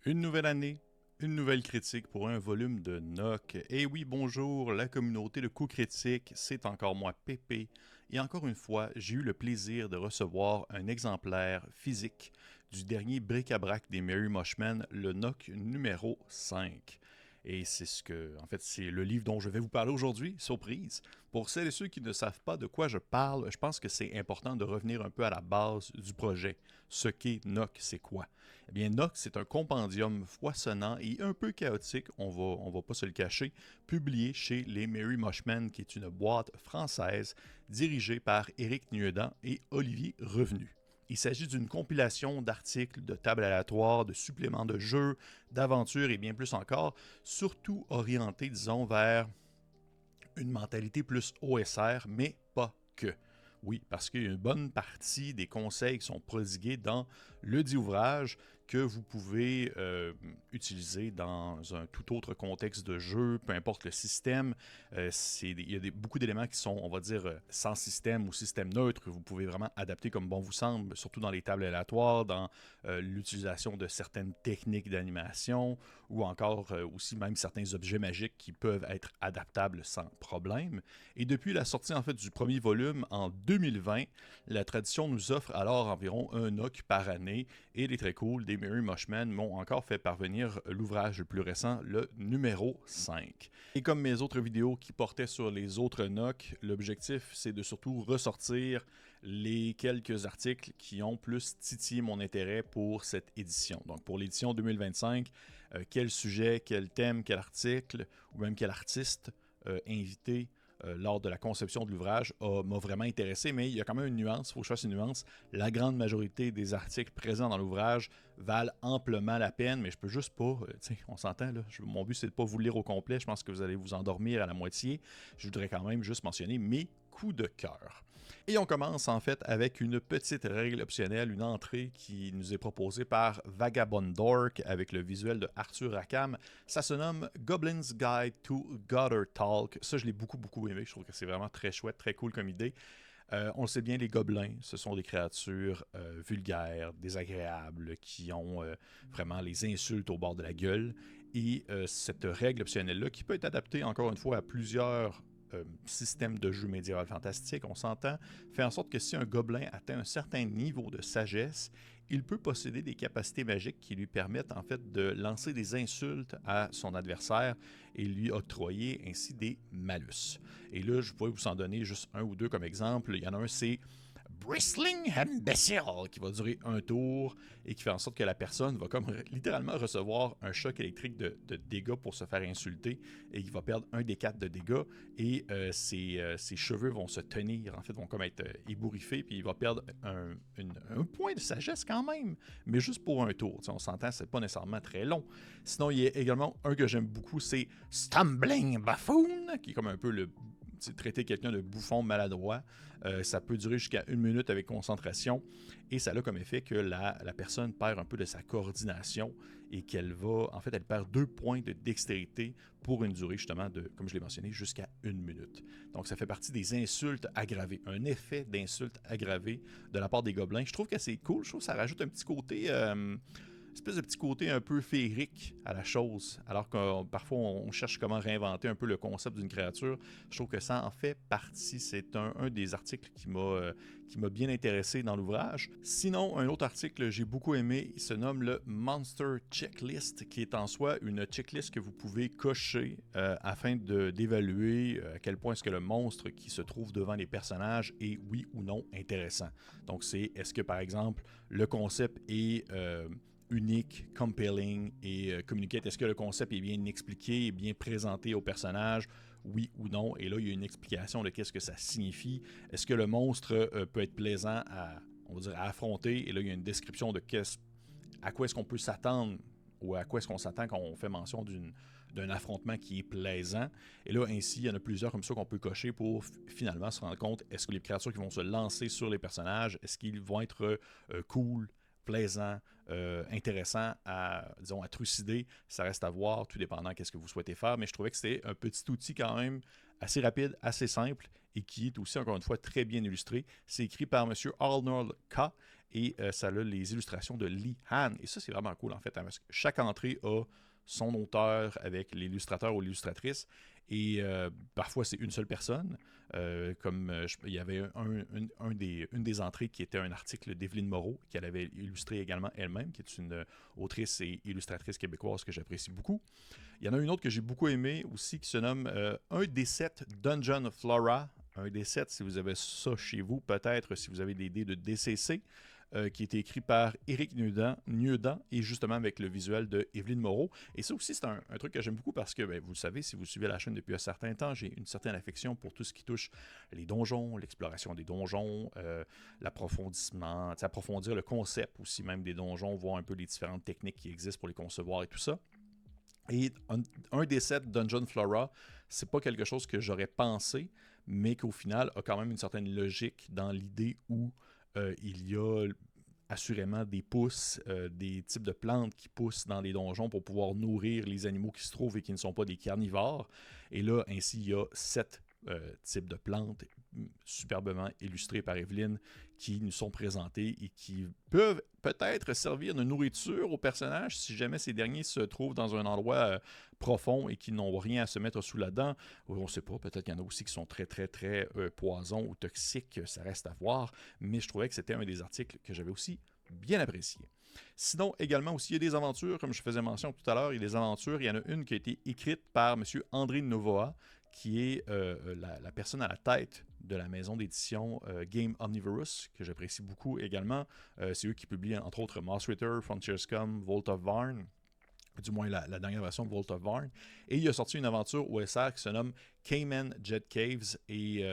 Une nouvelle année, une nouvelle critique pour un volume de Noc. Et oui, bonjour, la communauté de coups critiques, c'est encore moi, Pépé. Et encore une fois, j'ai eu le plaisir de recevoir un exemplaire physique du dernier bric-à-brac des Merry Mushmen, le Noc numéro 5. Et c'est en fait, c'est le livre dont je vais vous parler aujourd'hui, surprise. Pour celles et ceux qui ne savent pas de quoi je parle, je pense que c'est important de revenir un peu à la base du projet. Ce qu'est Noc, c'est quoi? Eh bien, Nox, c'est un compendium foisonnant et un peu chaotique, on va pas se le cacher, publié chez les Merry Mushmen, qui est une boîte française dirigée par Éric Nuedan et Olivier Revenu. Il s'agit d'une compilation d'articles, de tables aléatoires, de suppléments de jeux, d'aventures et bien plus encore, surtout orientés, disons, vers une mentalité plus OSR, mais pas que. Oui, parce qu'il y a une bonne partie des conseils qui sont prodigués dans le dit ouvrage que vous pouvez utiliser dans un tout autre contexte de jeu, peu importe le système. Il y a beaucoup d'éléments qui sont, on va dire, sans système ou système neutre, que vous pouvez vraiment adapter comme bon vous semble, surtout dans les tables aléatoires, dans l'utilisation de certaines techniques d'animation ou encore aussi même certains objets magiques qui peuvent être adaptables sans problème. Et depuis la sortie en fait du premier volume en 2020, la tradition nous offre alors environ un NOC par année et les très cool des Merry Mushmen m'ont encore fait parvenir l'ouvrage le plus récent, le numéro 5. Et comme mes autres vidéos qui portaient sur les autres NOC, l'objectif c'est de surtout ressortir les quelques articles qui ont plus titillé mon intérêt pour cette édition. Donc pour l'édition 2025, quel sujet, quel thème, quel article ou même quel artiste invité lors de la conception de l'ouvrage m'a vraiment intéressé, mais il y a quand même une nuance, il faut que je fasse une nuance. La grande majorité des articles présents dans l'ouvrage valent amplement la peine, mais je peux juste pas, on s'entend, là, mon but c'est de pas vous lire au complet, je pense que vous allez vous endormir à la moitié. Je voudrais quand même juste mentionner mes coups de cœur. Et on commence en fait avec une petite règle optionnelle, une entrée qui nous est proposée par Vagabond Dork avec le visuel de Arthur Rackham. Ça se nomme Goblin's Guide to Gutter Talk. Ça, je l'ai beaucoup aimé. Je trouve que c'est vraiment très chouette, très cool comme idée. On le sait bien, les gobelins, ce sont des créatures vulgaires, désagréables, qui ont vraiment les insultes au bord de la gueule. Et cette règle optionnelle-là, qui peut être adaptée encore une fois à plusieurs système de jeu médiéval fantastique, on s'entend, fait en sorte que si un gobelin atteint un certain niveau de sagesse, il peut posséder des capacités magiques qui lui permettent en fait de lancer des insultes à son adversaire et lui octroyer ainsi des malus. Et là, je pourrais vous en donner juste un ou deux comme exemple. Il y en a un, c'est Bristling Imbecile, qui va durer un tour et qui fait en sorte que la personne va comme littéralement recevoir un choc électrique de dégâts pour se faire insulter et il va perdre un des 4 de dégâts et ses cheveux vont se tenir, en fait, vont comme être ébouriffés puis il va perdre un point de sagesse quand même, mais juste pour un tour. T'sais, on s'entend, c'est pas nécessairement très long. Sinon, il y a également un que j'aime beaucoup, c'est Stumbling Buffoon, qui est comme un peu le traiter quelqu'un de bouffon maladroit. Ça peut durer jusqu'à 1 minute avec concentration et ça a comme effet que la personne perd un peu de sa coordination et qu'elle va, en fait, elle perd 2 points de dextérité pour une durée justement de, comme je l'ai mentionné, jusqu'à 1 minute. Donc ça fait partie des insultes aggravées, un effet d'insulte aggravée de la part des gobelins. Je trouve que c'est cool, je trouve que ça rajoute un petit côté espèce de petit côté un peu féerique à la chose, alors que parfois on cherche comment réinventer un peu le concept d'une créature. Je trouve que ça en fait partie. C'est un des articles qui m'a bien intéressé dans l'ouvrage. Sinon, un autre article que j'ai beaucoup aimé, il se nomme le Monster Checklist, qui est en soi une checklist que vous pouvez cocher afin d'évaluer à quel point est-ce que le monstre qui se trouve devant les personnages est oui ou non intéressant. Donc c'est, est-ce que par exemple le concept est unique, compelling et communicate. Est-ce que le concept est bien expliqué, est bien présenté au personnage, oui ou non? Et là, il y a une explication de qu'est-ce que ça signifie. Est-ce que le monstre peut être plaisant on va dire, à affronter? Et là, il y a une description de à quoi est-ce qu'on peut s'attendre ou à quoi est-ce qu'on s'attend quand on fait mention d'un affrontement qui est plaisant. Et là, ainsi, il y en a plusieurs comme ça qu'on peut cocher pour finalement se rendre compte, est-ce que les créatures qui vont se lancer sur les personnages, est-ce qu'ils vont être cool, plaisant, intéressant disons, à trucider. Ça reste à voir, tout dépendant de ce que vous souhaitez faire. Mais je trouvais que c'était un petit outil quand même assez rapide, assez simple et qui est aussi, encore une fois, très bien illustré. C'est écrit par M. Arnold K. et ça a les illustrations de Lee Han. Et ça, c'est vraiment cool en fait, hein, parce que chaque entrée a son auteur avec l'illustrateur ou l'illustratrice. Et parfois, c'est une seule personne. Il y avait une des entrées qui était un article d'Evelyne Moreau, qu'elle avait illustré également elle-même, qui est une autrice et illustratrice québécoise que j'apprécie beaucoup. Il y en a une autre que j'ai beaucoup aimée aussi, qui se nomme 1D7 Dungeon Flora. 1D7, si vous avez ça chez vous, peut-être si vous avez des dés de DCC. Qui a été écrit par Éric Nieudant et justement avec le visuel de Evelyne Moreau. Et ça aussi, c'est un truc que j'aime beaucoup parce que, vous le savez, si vous suivez la chaîne depuis un certain temps, j'ai une certaine affection pour tout ce qui touche les donjons, l'exploration des donjons, l'approfondissement, approfondir le concept aussi même des donjons, voir un peu les différentes techniques qui existent pour les concevoir et tout ça. Et un des 7 Dungeon Flora, c'est pas quelque chose que j'aurais pensé, mais qu'au final a quand même une certaine logique dans l'idée où il y a assurément des pousses, des types de plantes qui poussent dans les donjons pour pouvoir nourrir les animaux qui se trouvent et qui ne sont pas des carnivores. Et là, ainsi, il y a 7 types de plantes superbement illustrées par Evelyne qui nous sont présentées et qui peuvent peut-être servir de nourriture aux personnages si jamais ces derniers se trouvent dans un endroit profond et qui n'ont rien à se mettre sous la dent. On ne sait pas, peut-être qu'il y en a aussi qui sont très très très poisons ou toxiques, ça reste à voir, mais je trouvais que c'était un des articles que j'avais aussi bien apprécié. Sinon, également aussi, il y a des aventures, comme je faisais mention tout à l'heure, il y a des aventures, il y en a une qui a été écrite par M. André Novoa, qui est la personne à la tête de la maison d'édition Game Omnivorous, que j'apprécie beaucoup également. C'est eux qui publient entre autres Moss Ritter, Frontier Scum, Vault of Varn, du moins la dernière version de Vault of Varn. Et il a sorti une aventure OSR qui se nomme Cayman Jet Caves. Et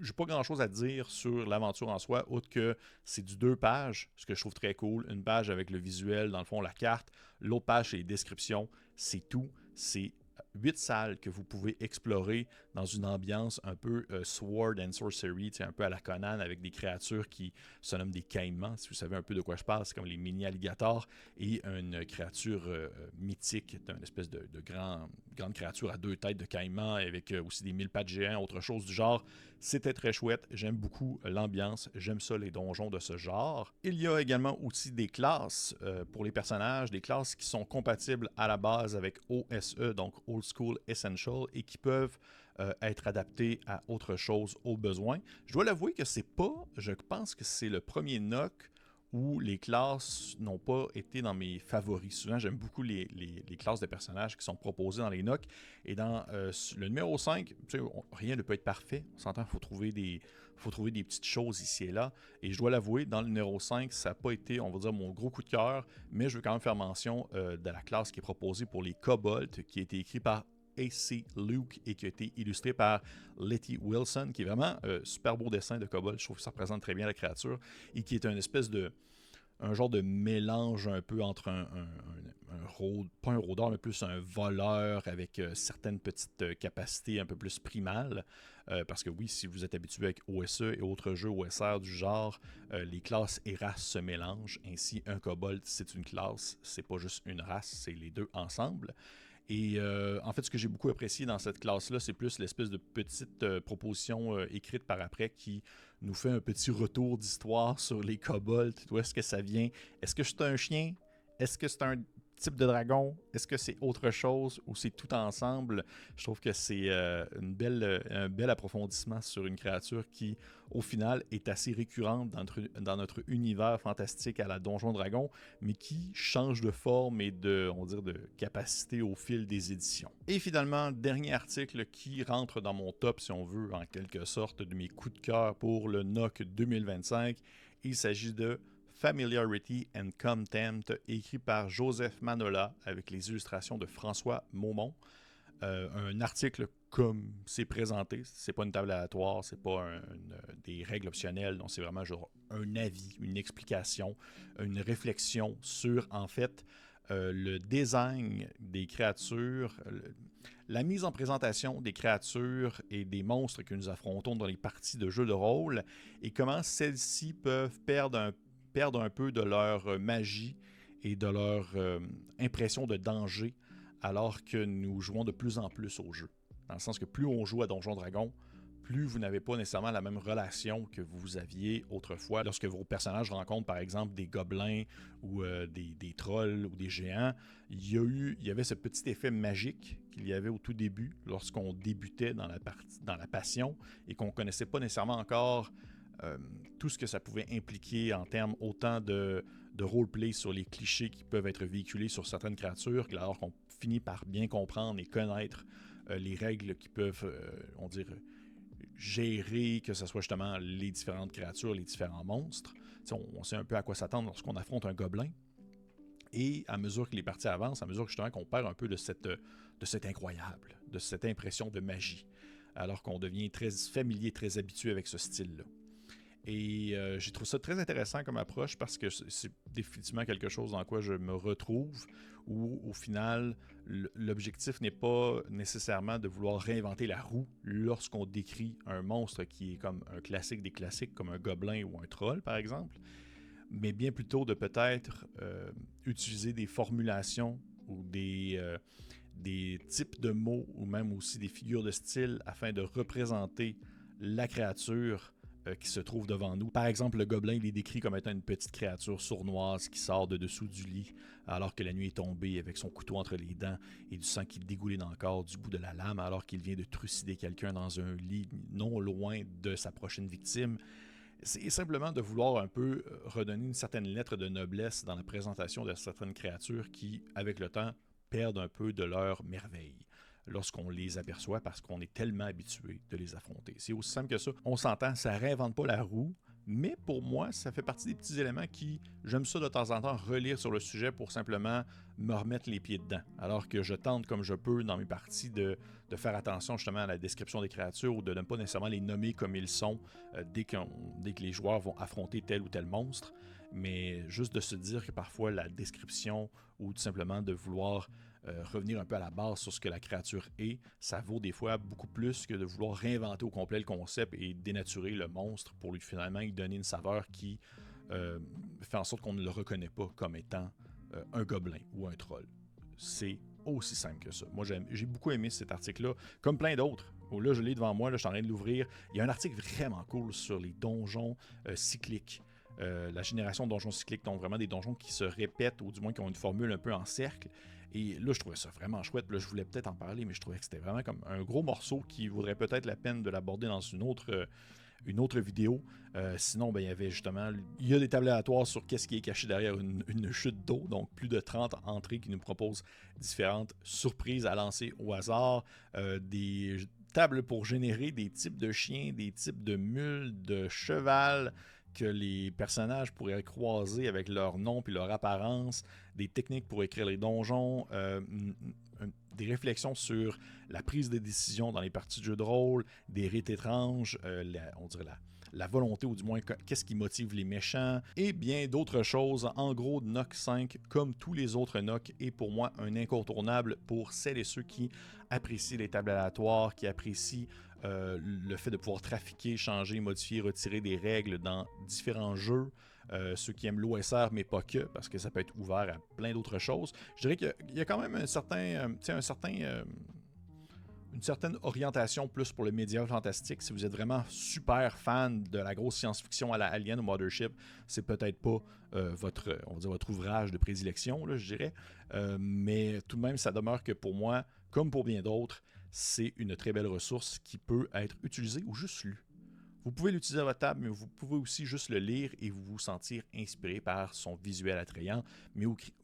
j'ai pas grand chose à dire sur l'aventure en soi, autre que c'est du 2 pages, ce que je trouve très cool. Une page avec le visuel, dans le fond, la carte. L'autre page, c'est les descriptions. C'est tout. C'est 8 salles que vous pouvez explorer dans une ambiance un peu Sword and Sorcery, un peu à la Conan, avec des créatures qui se nomment des caïmans. Si vous savez un peu de quoi je parle, c'est comme les mini-alligators et une créature mythique, une espèce de grande créature à 2 têtes de caïman avec aussi des 1000 pattes géants, autre chose du genre. C'était très chouette. J'aime beaucoup l'ambiance. J'aime ça, les donjons de ce genre. Il y a également aussi des classes pour les personnages, des classes qui sont compatibles à la base avec OSE, donc Old School Essential, et qui peuvent être adaptées à autre chose au besoin. Je dois l'avouer que c'est pas, je pense que c'est le premier NOC où les classes n'ont pas été dans mes favoris. Souvent, j'aime beaucoup les classes de personnages qui sont proposées dans les NOC. Et dans le numéro 5, rien ne peut être parfait. On s'entend, il faut trouver des petites choses ici et là. Et je dois l'avouer, dans le numéro 5, ça n'a pas été, on va dire, mon gros coup de cœur. Mais je veux quand même faire mention de la classe qui est proposée pour les Kobolds, qui a été écrit par A.C. Luke et qui a été illustré par Letty Wilson, qui est vraiment super beau dessin de Kobold. Je trouve que ça représente très bien la créature et qui est un genre de mélange un peu entre pas un rôdeur, mais plus un voleur avec certaines petites capacités un peu plus primales. Parce que oui, si vous êtes habitué avec OSE et autres jeux OSR du genre, les classes et races se mélangent. Ainsi, un kobold, c'est une classe, c'est pas juste une race, c'est les deux ensemble. Et en fait, ce que j'ai beaucoup apprécié dans cette classe-là, c'est plus l'espèce de petite proposition écrite par après qui nous fait un petit retour d'histoire sur les kobolds. D'où est-ce que ça vient? Est-ce que c'est un chien? Est-ce que c'est un type de dragon? Est-ce que c'est autre chose ou c'est tout ensemble? Je trouve que c'est un bel approfondissement sur une créature qui, au final, est assez récurrente dans notre univers fantastique à la Donjon Dragon, mais qui change de forme et de capacité au fil des éditions. Et finalement, dernier article qui rentre dans mon top, si on veut, en quelque sorte, de mes coups de cœur pour le NOC 2025. Il s'agit de Familiarity and Contempt, écrit par Joseph Manola avec les illustrations de François Maumont. Un article comme c'est présenté, c'est pas une table aléatoire, c'est pas des règles optionnelles, donc c'est vraiment genre un avis, une explication, une réflexion sur en fait le design des créatures, la mise en présentation des créatures et des monstres que nous affrontons dans les parties de jeux de rôle et comment celles-ci peuvent perdre un peu de leur magie et de leur impression de danger alors que nous jouons de plus en plus au jeu. Dans le sens que plus on joue à Donjon Dragon, plus vous n'avez pas nécessairement la même relation que vous aviez autrefois. Lorsque vos personnages rencontrent par exemple des gobelins ou des trolls ou des géants, il y avait ce petit effet magique qu'il y avait au tout début lorsqu'on débutait dans la passion et qu'on ne connaissait pas nécessairement encore tout ce que ça pouvait impliquer en termes autant de roleplay sur les clichés qui peuvent être véhiculés sur certaines créatures, alors qu'on finit par bien comprendre et connaître les règles qui peuvent, on dirait, gérer, que ce soit justement les différentes créatures, les différents monstres. On sait un peu à quoi s'attendre lorsqu'on affronte un gobelin. Et à mesure que les parties avancent, à mesure justement qu'on perd un peu de cet incroyable, de cette impression de magie, alors qu'on devient très familier, très habitué avec ce style-là. Et j'ai trouvé ça très intéressant comme approche parce que c'est définitivement quelque chose dans quoi je me retrouve, où au final, l'objectif n'est pas nécessairement de vouloir réinventer la roue lorsqu'on décrit un monstre qui est comme un classique des classiques, comme un gobelin ou un troll par exemple, mais bien plutôt de peut-être utiliser des formulations ou des types de mots ou même aussi des figures de style afin de représenter la créature qui se trouve devant nous. Par exemple, le gobelin, il est décrit comme étant une petite créature sournoise qui sort de dessous du lit alors que la nuit est tombée avec son couteau entre les dents et du sang qui dégouline encore du bout de la lame alors qu'il vient de trucider quelqu'un dans un lit non loin de sa prochaine victime. C'est simplement de vouloir un peu redonner une certaine lettre de noblesse dans la présentation de certaines créatures qui, avec le temps, perdent un peu de leur merveille lorsqu'on les aperçoit parce qu'on est tellement habitué de les affronter. C'est aussi simple que ça. On s'entend, ça ne réinvente pas la roue, mais pour moi, ça fait partie des petits éléments qui, j'aime ça de temps en temps, relire sur le sujet pour simplement me remettre les pieds dedans. Alors que je tente comme je peux dans mes parties de faire attention justement à la description des créatures ou de ne pas nécessairement les nommer comme ils sont dès que les joueurs vont affronter tel ou tel monstre, mais juste de se dire que parfois la description ou tout simplement de vouloir revenir un peu à la base sur ce que la créature est, ça vaut des fois beaucoup plus que de vouloir réinventer au complet le concept et dénaturer le monstre pour lui finalement lui donner une saveur qui fait en sorte qu'on ne le reconnaît pas comme étant un gobelin ou un troll. C'est aussi simple que ça. Moi, j'ai beaucoup aimé cet article-là, comme plein d'autres. Là, je l'ai devant moi, là, je suis en train de l'ouvrir. Il y a un article vraiment cool sur les donjons cycliques. La génération de donjons cycliques, donc vraiment des donjons qui se répètent ou du moins qui ont une formule un peu en cercle. Et là, je trouvais ça vraiment chouette. Là, je voulais peut-être en parler, mais je trouvais que c'était vraiment comme un gros morceau qui vaudrait peut-être la peine de l'aborder dans une autre vidéo. Sinon, ben, il y avait justement... Il y a des tables aléatoires sur qu'est-ce qui est caché derrière une chute d'eau. Donc, plus de 30 entrées qui nous proposent différentes surprises à lancer au hasard. Des tables pour générer des types de chiens, des types de mules, de cheval que les personnages pourraient croiser avec leur nom puis leur apparence, des techniques pour écrire les donjons, des réflexions sur la prise de décision dans les parties de jeux de rôle, des rites étranges, on dirait la volonté, ou du moins qu'est-ce qui motive les méchants, et bien d'autres choses. En gros, Nock 5, comme tous les autres Nock, est pour moi un incontournable pour celles et ceux qui apprécient les tables aléatoires, qui apprécient le fait de pouvoir trafiquer, changer, modifier, retirer des règles dans différents jeux. Ceux qui aiment l'OSR, mais pas que, parce que ça peut être ouvert à plein d'autres choses. Je dirais qu'il y a quand même une certaine orientation plus pour le médiéval fantastique. Si vous êtes vraiment super fan de la grosse science-fiction à la Alien ou Mothership, c'est peut-être pas votre ouvrage de prédilection, là, je dirais. Mais tout de même, ça demeure que pour moi, comme pour bien d'autres, c'est une très belle ressource qui peut être utilisée ou juste lue. Vous pouvez l'utiliser à votre table, mais vous pouvez aussi juste le lire et vous sentir inspiré par son visuel attrayant,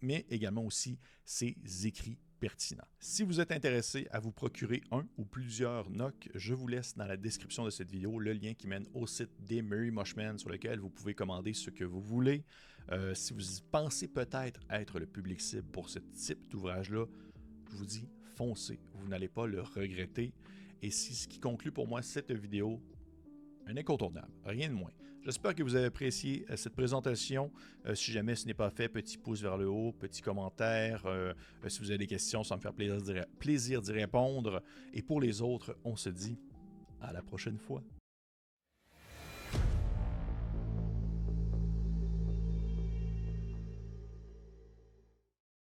mais également aussi ses écrits pertinents. Si vous êtes intéressé à vous procurer un ou plusieurs Nock, je vous laisse dans la description de cette vidéo le lien qui mène au site des Merry Mushmen sur lequel vous pouvez commander ce que vous voulez. Si vous pensez peut-être être le public cible pour ce type d'ouvrage-là, je vous dis, foncez, vous n'allez pas le regretter. Et c'est ce qui conclut pour moi cette vidéo. Un incontournable, rien de moins. J'espère que vous avez apprécié cette présentation. Si jamais ce n'est pas fait, petit pouce vers le haut, petit commentaire. Si vous avez des questions, ça me fait plaisir d'y répondre. Et pour les autres, on se dit à la prochaine fois.